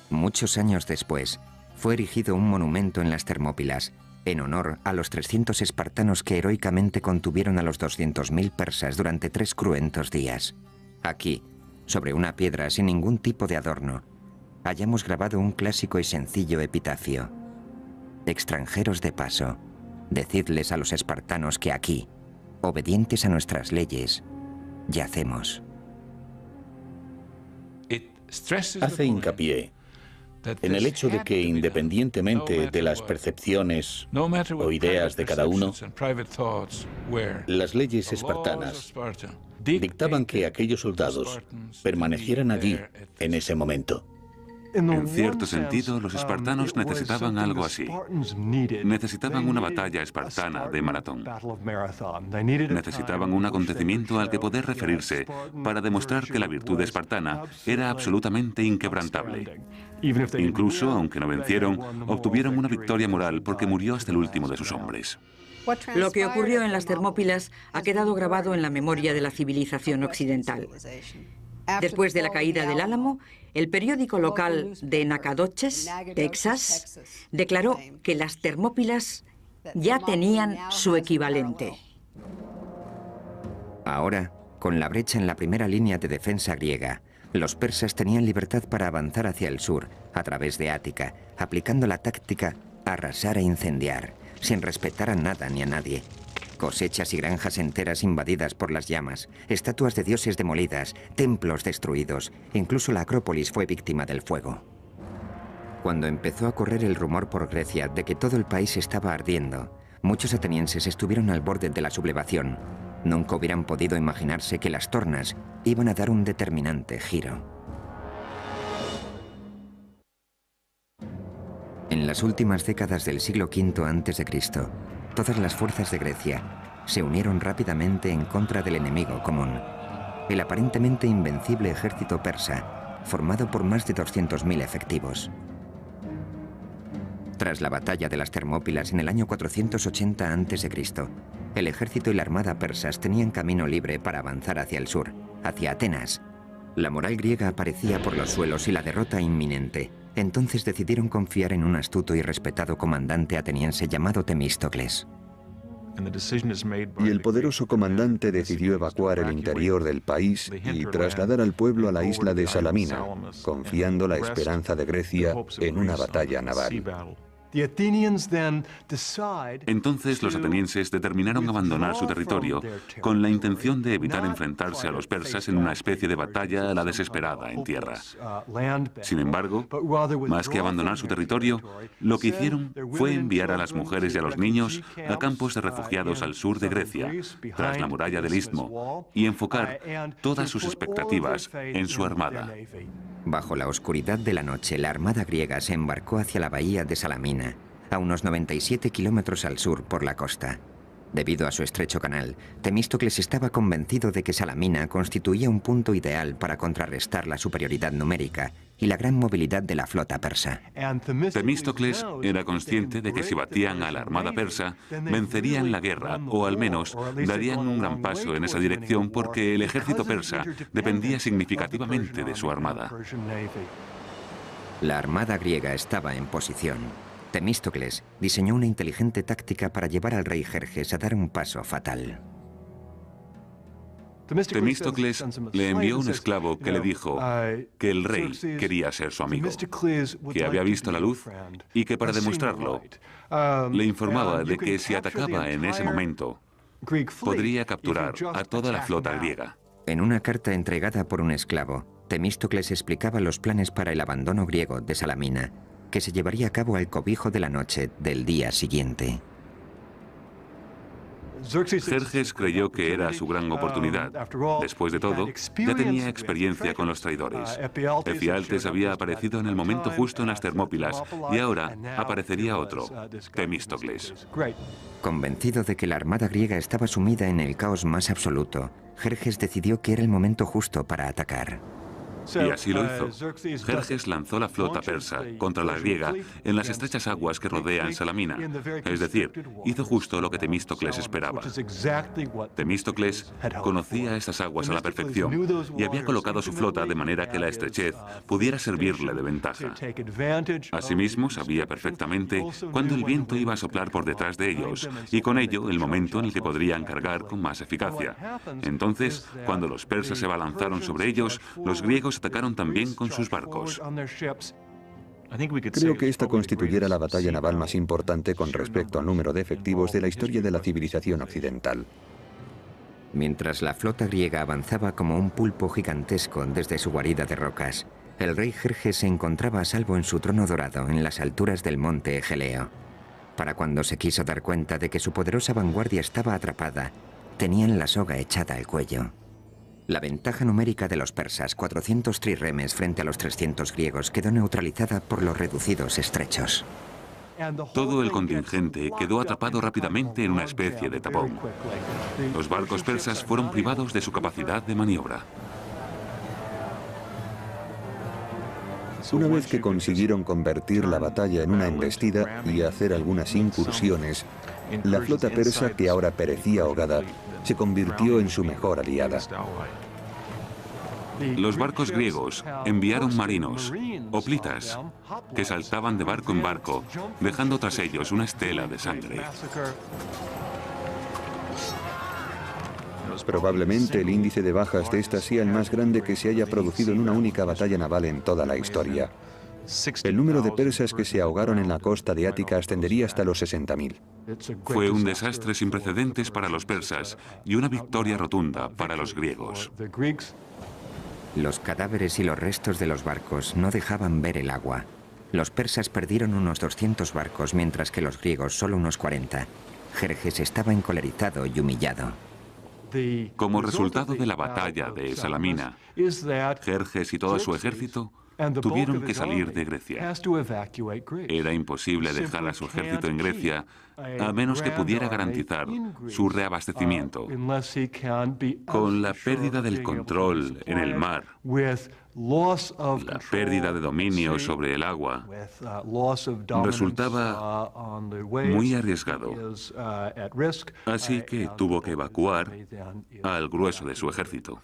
Muchos años después, fue erigido un monumento en las Termópilas, en honor a los 300 espartanos que heroicamente contuvieron a los 200.000 persas durante 3 cruentos días. Aquí, sobre una piedra sin ningún tipo de adorno, hayamos grabado un clásico y sencillo epitafio. Extranjeros de paso, decidles a los espartanos que aquí, obedientes a nuestras leyes, yacemos. Hace hincapié en el hecho de que, independientemente de las percepciones o ideas de cada uno, las leyes espartanas dictaban que aquellos soldados permanecieran allí en ese momento. En cierto sentido, los espartanos necesitaban algo así. Necesitaban una batalla espartana de maratón. Necesitaban un acontecimiento al que poder referirse para demostrar que la virtud espartana era absolutamente inquebrantable. Incluso, aunque no vencieron, obtuvieron una victoria moral porque murió hasta el último de sus hombres. Lo que ocurrió en las Termópilas ha quedado grabado en la memoria de la civilización occidental. Después de la caída del Álamo, el periódico local de Nacogdoches, Texas, declaró que las Termópilas ya tenían su equivalente. Ahora, con la brecha en la primera línea de defensa griega, los persas tenían libertad para avanzar hacia el sur, a través de Ática, aplicando la táctica arrasar e incendiar, sin respetar a nada ni a nadie. Cosechas y granjas enteras invadidas por las llamas, estatuas de dioses demolidas, templos destruidos, incluso la Acrópolis fue víctima del fuego. Cuando empezó a correr el rumor por Grecia de que todo el país estaba ardiendo, muchos atenienses estuvieron al borde de la sublevación. Nunca hubieran podido imaginarse que las tornas iban a dar un determinante giro. En las últimas décadas del siglo V a.C., todas las fuerzas de Grecia se unieron rápidamente en contra del enemigo común, el aparentemente invencible ejército persa, formado por más de 200.000 efectivos. Tras la batalla de las Termópilas en el año 480 a.C., el ejército y la armada persas tenían camino libre para avanzar hacia el sur, hacia Atenas. La moral griega aparecía por los suelos y la derrota inminente. Entonces decidieron confiar en un astuto y respetado comandante ateniense llamado Temístocles. Y el poderoso comandante decidió evacuar el interior del país y trasladar al pueblo a la isla de Salamina, confiando la esperanza de Grecia en una batalla naval. Entonces los atenienses determinaron abandonar su territorio con la intención de evitar enfrentarse a los persas en una especie de batalla a la desesperada en tierra. Sin embargo, más que abandonar su territorio, lo que hicieron fue enviar a las mujeres y a los niños a campos de refugiados al sur de Grecia, tras la muralla del Istmo, y enfocar todas sus expectativas en su armada. Bajo la oscuridad de la noche, la armada griega se embarcó hacia la bahía de Salamina, a unos 97 kilómetros al sur por la costa. Debido a su estrecho canal, Temístocles estaba convencido de que Salamina constituía un punto ideal para contrarrestar la superioridad numérica y la gran movilidad de la flota persa. Temístocles era consciente de que si batían a la armada persa, vencerían la guerra, o al menos darían un gran paso en esa dirección porque el ejército persa dependía significativamente de su armada. La armada griega estaba en posición. Temístocles diseñó una inteligente táctica para llevar al rey Jerjes a dar un paso fatal. Temístocles le envió un esclavo que le dijo que el rey quería ser su amigo, que había visto la luz y que para demostrarlo le informaba de que si atacaba en ese momento podría capturar a toda la flota griega. En una carta entregada por un esclavo, Temístocles explicaba los planes para el abandono griego de Salamina, que se llevaría a cabo al cobijo de la noche del día siguiente. Jerjes creyó que era su gran oportunidad. Después de todo, ya tenía experiencia con los traidores. Efialtes había aparecido en el momento justo en las Termópilas y ahora aparecería otro, Temístocles. Convencido de que la armada griega estaba sumida en el caos más absoluto, Jerjes decidió que era el momento justo para atacar. Y así lo hizo. Jerjes lanzó la flota persa contra la griega en las estrechas aguas que rodean Salamina. Es decir, hizo justo lo que Temístocles esperaba. Temístocles conocía estas aguas a la perfección y había colocado su flota de manera que la estrechez pudiera servirle de ventaja. Asimismo, sabía perfectamente cuándo el viento iba a soplar por detrás de ellos y con ello el momento en el que podrían cargar con más eficacia. Entonces, cuando los persas se abalanzaron sobre ellos, los griegos atacaron también con sus barcos. Creo que esta constituyera la batalla naval más importante con respecto al número de efectivos de la historia de la civilización occidental. Mientras la flota griega avanzaba como un pulpo gigantesco desde su guarida de rocas, el rey Jerjes se encontraba a salvo en su trono dorado en las alturas del monte Egeleo. Para cuando se quiso dar cuenta de que su poderosa vanguardia estaba atrapada, tenían la soga echada al cuello. La ventaja numérica de los persas, 400 triremes frente a los 300 griegos, quedó neutralizada por los reducidos estrechos. Todo el contingente quedó atrapado rápidamente en una especie de tapón. Los barcos persas fueron privados de su capacidad de maniobra. Una vez que consiguieron convertir la batalla en una embestida y hacer algunas incursiones, la flota persa, que ahora perecía ahogada, se convirtió en su mejor aliada. Los barcos griegos enviaron marinos, hoplitas, que saltaban de barco en barco, dejando tras ellos una estela de sangre. Probablemente el índice de bajas de esta sea el más grande que se haya producido en una única batalla naval en toda la historia. El número de persas que se ahogaron en la costa de Ática ascendería hasta los 60.000. Fue un desastre sin precedentes para los persas y una victoria rotunda para los griegos. Los cadáveres y los restos de los barcos no dejaban ver el agua. Los persas perdieron unos 200 barcos, mientras que los griegos solo unos 40. Jerjes estaba encolerizado y humillado. Como resultado de la batalla de Salamina, Jerjes y todo su ejército tuvieron que salir de Grecia. Era imposible dejar a su ejército en Grecia a menos que pudiera garantizar su reabastecimiento. Con la pérdida del control en el mar, la pérdida de dominio sobre el agua, resultaba muy arriesgado. Así que tuvo que evacuar al grueso de su ejército.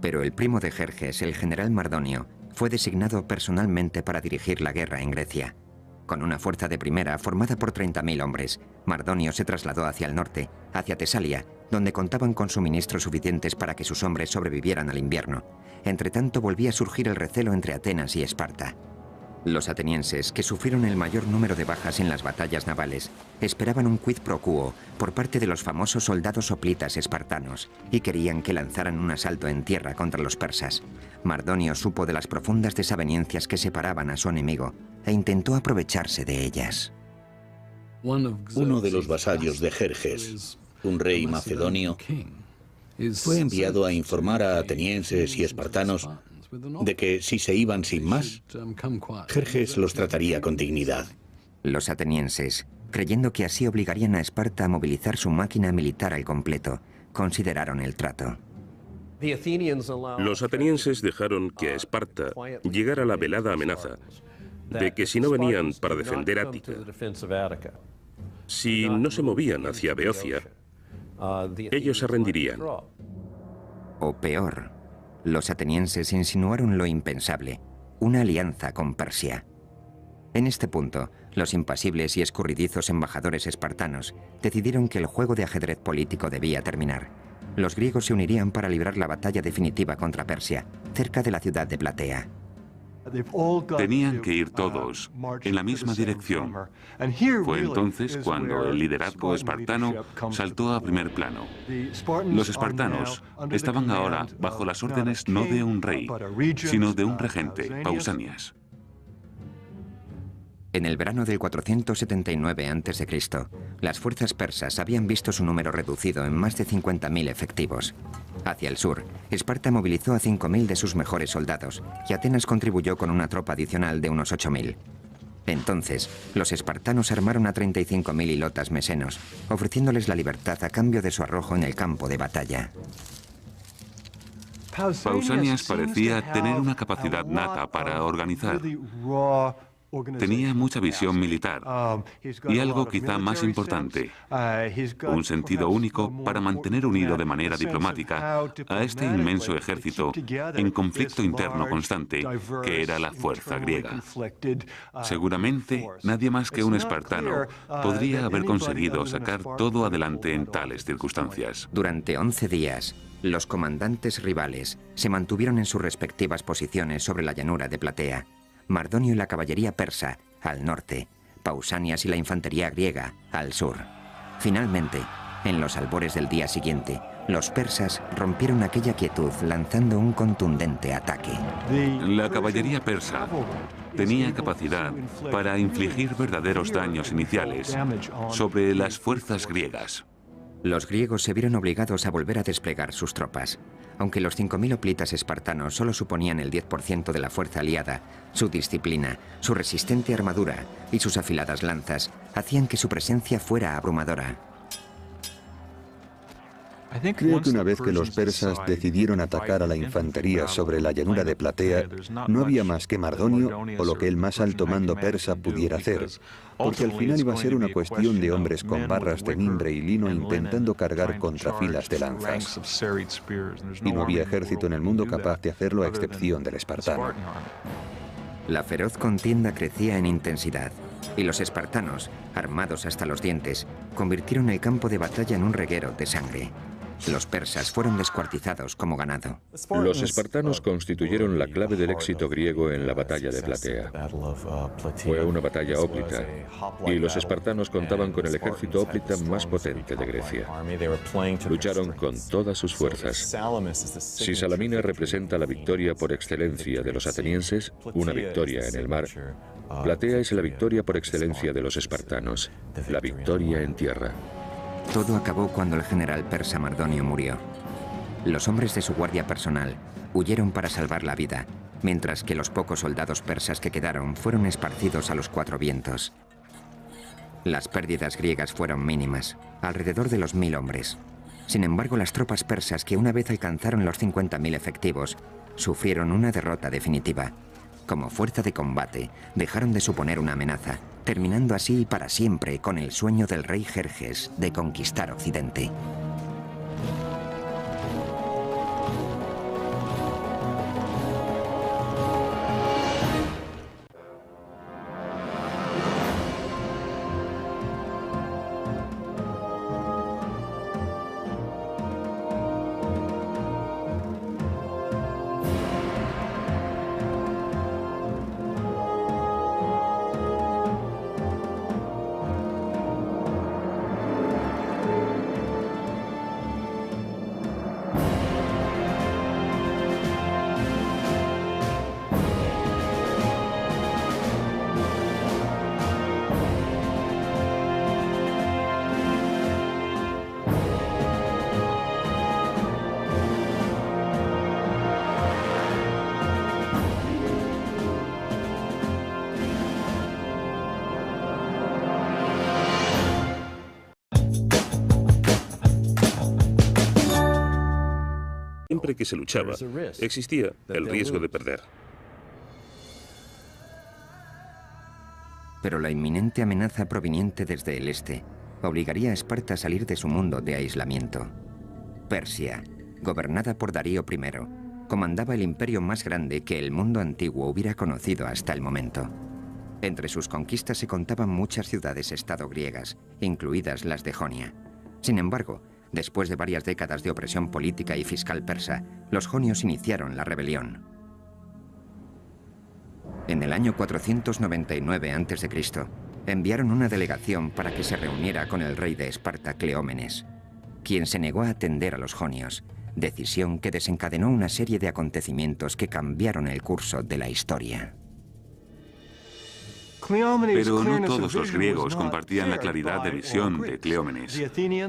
Pero el primo de Jerjes, el general Mardonio, fue designado personalmente para dirigir la guerra en Grecia. Con una fuerza de primera formada por 30.000 hombres, Mardonio se trasladó hacia el norte, hacia Tesalia, donde contaban con suministros suficientes para que sus hombres sobrevivieran al invierno. Entretanto, volvía a surgir el recelo entre Atenas y Esparta. Los atenienses, que sufrieron el mayor número de bajas en las batallas navales, esperaban un quid pro quo por parte de los famosos soldados hoplitas espartanos y querían que lanzaran un asalto en tierra contra los persas. Mardonio supo de las profundas desavenencias que separaban a su enemigo e intentó aprovecharse de ellas. Uno de los vasallos de Jerjes, un rey macedonio, fue enviado a informar a atenienses y espartanos de que si se iban sin más, Jerjes los trataría con dignidad. Los atenienses, creyendo que así obligarían a Esparta a movilizar su máquina militar al completo, consideraron el trato. Los atenienses dejaron que a Esparta llegara la velada amenaza de que si no venían para defender Ática, si no se movían hacia Beocia, ellos se rendirían. O peor, los atenienses insinuaron lo impensable, una alianza con Persia. En este punto, los impasibles y escurridizos embajadores espartanos decidieron que el juego de ajedrez político debía terminar. Los griegos se unirían para librar la batalla definitiva contra Persia, cerca de la ciudad de Platea. Tenían que ir todos en la misma dirección. Fue entonces cuando el liderazgo espartano saltó a primer plano. Los espartanos estaban ahora bajo las órdenes no de un rey, sino de un regente, Pausanias. En el verano del 479 a.C., las fuerzas persas habían visto su número reducido en más de 50.000 efectivos. Hacia el sur, Esparta movilizó a 5.000 de sus mejores soldados y Atenas contribuyó con una tropa adicional de unos 8.000. Entonces, los espartanos armaron a 35.000 hilotas mesenos, ofreciéndoles la libertad a cambio de su arrojo en el campo de batalla. Pausanias parecía tener una capacidad nata para organizar. Tenía mucha visión militar y algo quizá más importante, un sentido único para mantener unido de manera diplomática a este inmenso ejército en conflicto interno constante que era la fuerza griega. Seguramente nadie más que un espartano podría haber conseguido sacar todo adelante en tales circunstancias. Durante 11 días, los comandantes rivales se mantuvieron en sus respectivas posiciones sobre la llanura de Platea. Mardonio y la caballería persa, al norte, Pausanias y la infantería griega, al sur. Finalmente, en los albores del día siguiente, los persas rompieron aquella quietud lanzando un contundente ataque. La caballería persa tenía capacidad para infligir verdaderos daños iniciales sobre las fuerzas griegas. Los griegos se vieron obligados a volver a desplegar sus tropas. Aunque los 5.000 hoplitas espartanos solo suponían el 10% de la fuerza aliada, su disciplina, su resistente armadura y sus afiladas lanzas hacían que su presencia fuera abrumadora. Creo que una vez que los persas decidieron atacar a la infantería sobre la llanura de Platea, no había más que Mardonio o lo que el más alto mando persa pudiera hacer, porque al final iba a ser una cuestión de hombres con barras de mimbre y lino intentando cargar contra filas de lanzas. Y no había ejército en el mundo capaz de hacerlo a excepción del espartano. La feroz contienda crecía en intensidad, y los espartanos, armados hasta los dientes, convirtieron el campo de batalla en un reguero de sangre. Los persas fueron descuartizados como ganado. Los espartanos constituyeron la clave del éxito griego en la batalla de Platea. Fue una batalla hóplita, y los espartanos contaban con el ejército hóplita más potente de Grecia. Lucharon con todas sus fuerzas. Si Salamina representa la victoria por excelencia de los atenienses, una victoria en el mar, Platea es la victoria por excelencia de los espartanos, la victoria en tierra. Todo acabó cuando el general persa Mardonio murió. Los hombres de su guardia personal huyeron para salvar la vida, mientras que los pocos soldados persas que quedaron fueron esparcidos a los cuatro vientos. Las pérdidas griegas fueron mínimas, alrededor de los 1.000 hombres. Sin embargo, las tropas persas, que una vez alcanzaron los 50.000 efectivos, sufrieron una derrota definitiva. Como fuerza de combate, dejaron de suponer una amenaza, terminando así para siempre con el sueño del rey Jerjes de conquistar Occidente. Siempre que se luchaba, existía el riesgo de perder. Pero la inminente amenaza proveniente desde el este obligaría a Esparta a salir de su mundo de aislamiento. Persia, gobernada por Darío I, comandaba el imperio más grande que el mundo antiguo hubiera conocido hasta el momento. Entre sus conquistas se contaban muchas ciudades-estado griegas, incluidas las de Jonia. Sin embargo, después de varias décadas de opresión política y fiscal persa, los jonios iniciaron la rebelión. En el año 499 a.C., enviaron una delegación para que se reuniera con el rey de Esparta, Cleómenes, quien se negó a atender a los jonios, decisión que desencadenó una serie de acontecimientos que cambiaron el curso de la historia. Pero no todos los griegos compartían la claridad de visión de Cleómenes.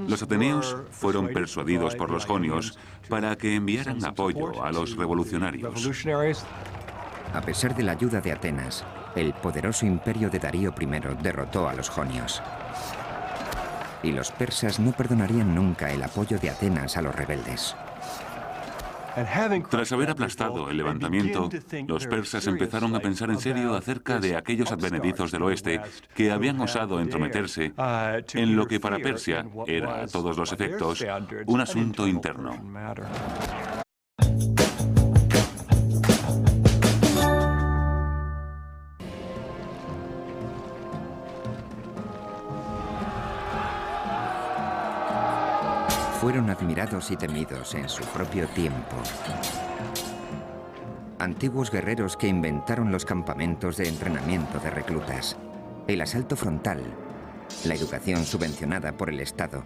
Los ateneos fueron persuadidos por los jonios para que enviaran apoyo a los revolucionarios. A pesar de la ayuda de Atenas, el poderoso imperio de Darío I derrotó a los jonios. Y los persas no perdonarían nunca el apoyo de Atenas a los rebeldes. Tras haber aplastado el levantamiento, los persas empezaron a pensar en serio acerca de aquellos advenedizos del oeste que habían osado entrometerse en lo que para Persia era, a todos los efectos, un asunto interno. Fueron admirados y temidos en su propio tiempo. Antiguos guerreros que inventaron los campamentos de entrenamiento de reclutas, el asalto frontal, la educación subvencionada por el Estado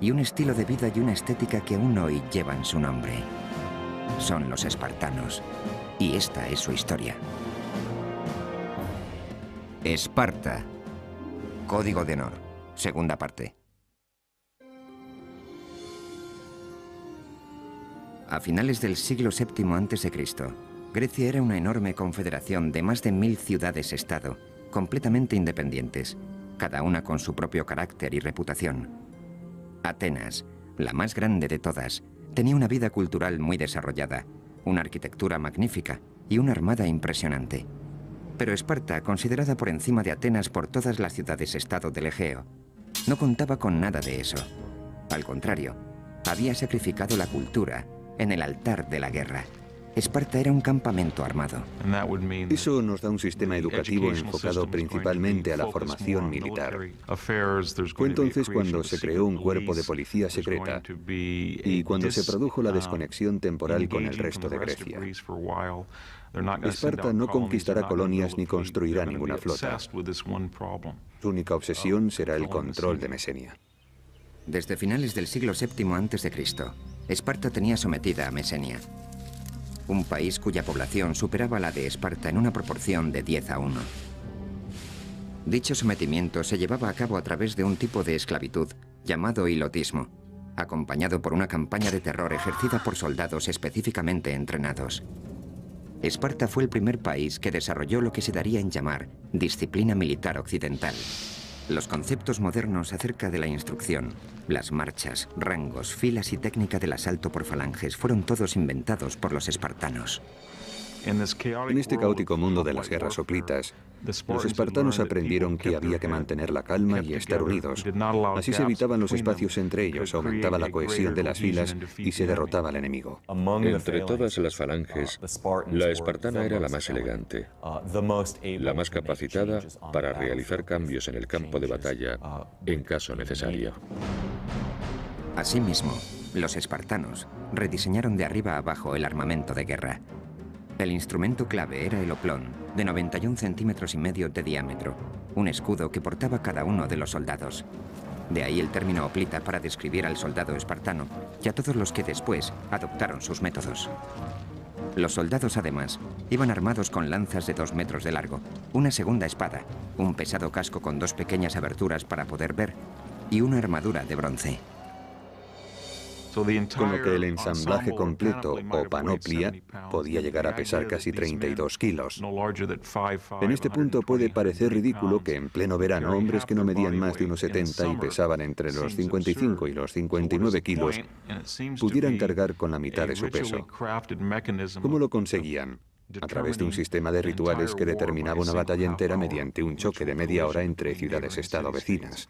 y un estilo de vida y una estética que aún hoy llevan su nombre. Son los espartanos, y esta es su historia. Esparta. Código de honor. Segunda parte. A finales del siglo VII a.C., Grecia era una enorme confederación de más de 1000 ciudades-estado, completamente independientes, cada una con su propio carácter y reputación. Atenas, la más grande de todas, tenía una vida cultural muy desarrollada, una arquitectura magnífica y una armada impresionante. Pero Esparta, considerada por encima de Atenas por todas las ciudades-estado del Egeo, no contaba con nada de eso. Al contrario, había sacrificado la cultura en el altar de la guerra. Esparta era un campamento armado. Eso nos da un sistema educativo enfocado principalmente a la formación militar. Fue entonces cuando se creó un cuerpo de policía secreta y cuando se produjo la desconexión temporal con el resto de Grecia. Esparta no conquistará colonias ni construirá ninguna flota. Su única obsesión será el control de Mesenia. Desde finales del siglo VII a.C., Esparta tenía sometida a Mesenia, un país cuya población superaba la de Esparta en una proporción de 10:1. Dicho sometimiento se llevaba a cabo a través de un tipo de esclavitud llamado hilotismo, acompañado por una campaña de terror ejercida por soldados específicamente entrenados. Esparta fue el primer país que desarrolló lo que se daría en llamar disciplina militar occidental. Los conceptos modernos acerca de la instrucción, las marchas, rangos, filas y técnica del asalto por falanges fueron todos inventados por los espartanos. En este caótico mundo de las guerras hoplitas, los espartanos aprendieron que había que mantener la calma y estar unidos. Así se evitaban los espacios entre ellos, aumentaba la cohesión de las filas y se derrotaba al enemigo. Entre todas las falanges, la espartana era la más elegante, la más capacitada para realizar cambios en el campo de batalla en caso necesario. Asimismo, los espartanos rediseñaron de arriba a abajo el armamento de guerra. El instrumento clave era el oplón, de 91 centímetros y medio de diámetro, un escudo que portaba cada uno de los soldados. De ahí el término hoplita para describir al soldado espartano y a todos los que después adoptaron sus métodos. Los soldados, además, iban armados con lanzas de 2 metros de largo, una segunda espada, un pesado casco con 2 pequeñas aberturas para poder ver y una armadura de bronce. Con lo que el ensamblaje completo o panoplia podía llegar a pesar casi 32 kilos. En este punto puede parecer ridículo que en pleno verano hombres que no medían más de unos 70 y pesaban entre los 55 y los 59 kilos pudieran cargar con la mitad de su peso. ¿Cómo lo conseguían? A través de un sistema de rituales que determinaba una batalla entera mediante un choque de media hora entre ciudades-estado vecinas.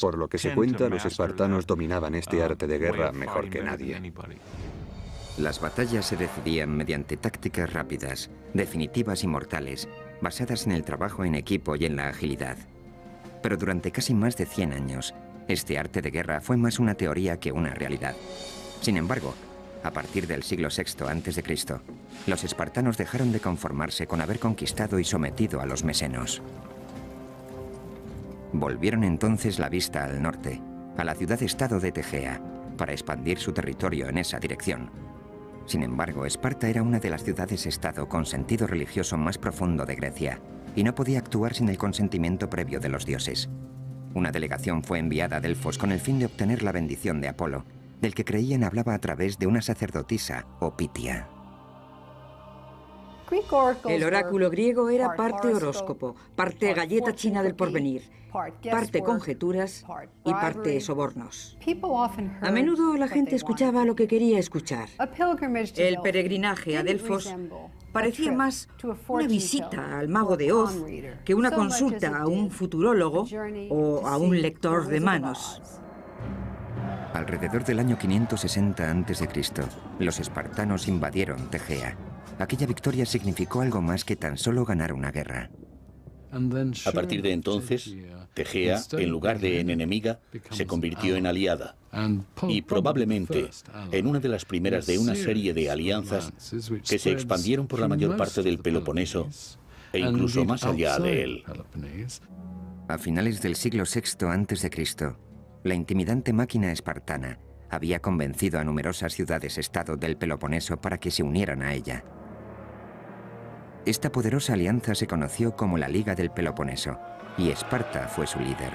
Por lo que se cuenta, los espartanos dominaban este arte de guerra mejor que nadie. Las batallas se decidían mediante tácticas rápidas, definitivas y mortales, basadas en el trabajo en equipo y en la agilidad. Pero durante casi más de 100 años, este arte de guerra fue más una teoría que una realidad. Sin embargo, a partir del siglo VI a.C., los espartanos dejaron de conformarse con haber conquistado y sometido a los mesenos. Volvieron entonces la vista al norte, a la ciudad-estado de Tegea, para expandir su territorio en esa dirección. Sin embargo, Esparta era una de las ciudades-estado con sentido religioso más profundo de Grecia, y no podía actuar sin el consentimiento previo de los dioses. Una delegación fue enviada a Delfos con el fin de obtener la bendición de Apolo, del que creían hablaba a través de una sacerdotisa o Pitia. El oráculo griego era parte horóscopo, parte galleta china del porvenir, parte conjeturas y parte sobornos. A menudo la gente escuchaba lo que quería escuchar. El peregrinaje a Delfos parecía más una visita al mago de Oz que una consulta a un futurólogo o a un lector de manos. Alrededor del año 560 a.C., los espartanos invadieron Tegea. Aquella victoria significó algo más que tan solo ganar una guerra. A partir de entonces, Tegea, en lugar de en enemiga, se convirtió en aliada. Y probablemente en una de las primeras de una serie de alianzas que se expandieron por la mayor parte del Peloponeso e incluso más allá de él. A finales del siglo VI a.C., la intimidante máquina espartana había convencido a numerosas ciudades-estado del Peloponeso para que se unieran a ella. Esta poderosa alianza se conoció como la Liga del Peloponeso, y Esparta fue su líder.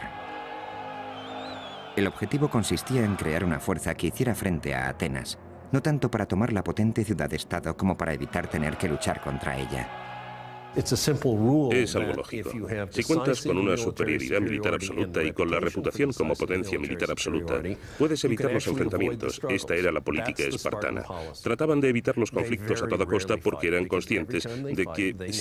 El objetivo consistía en crear una fuerza que hiciera frente a Atenas, no tanto para tomar la potente ciudad-estado como para evitar tener que luchar contra ella. Es algo lógico. Si cuentas con una superioridad militar absoluta y con la reputación como potencia militar absoluta, puedes evitar los enfrentamientos. Esta era la política espartana. Trataban de evitar los conflictos a toda costa porque eran conscientes de que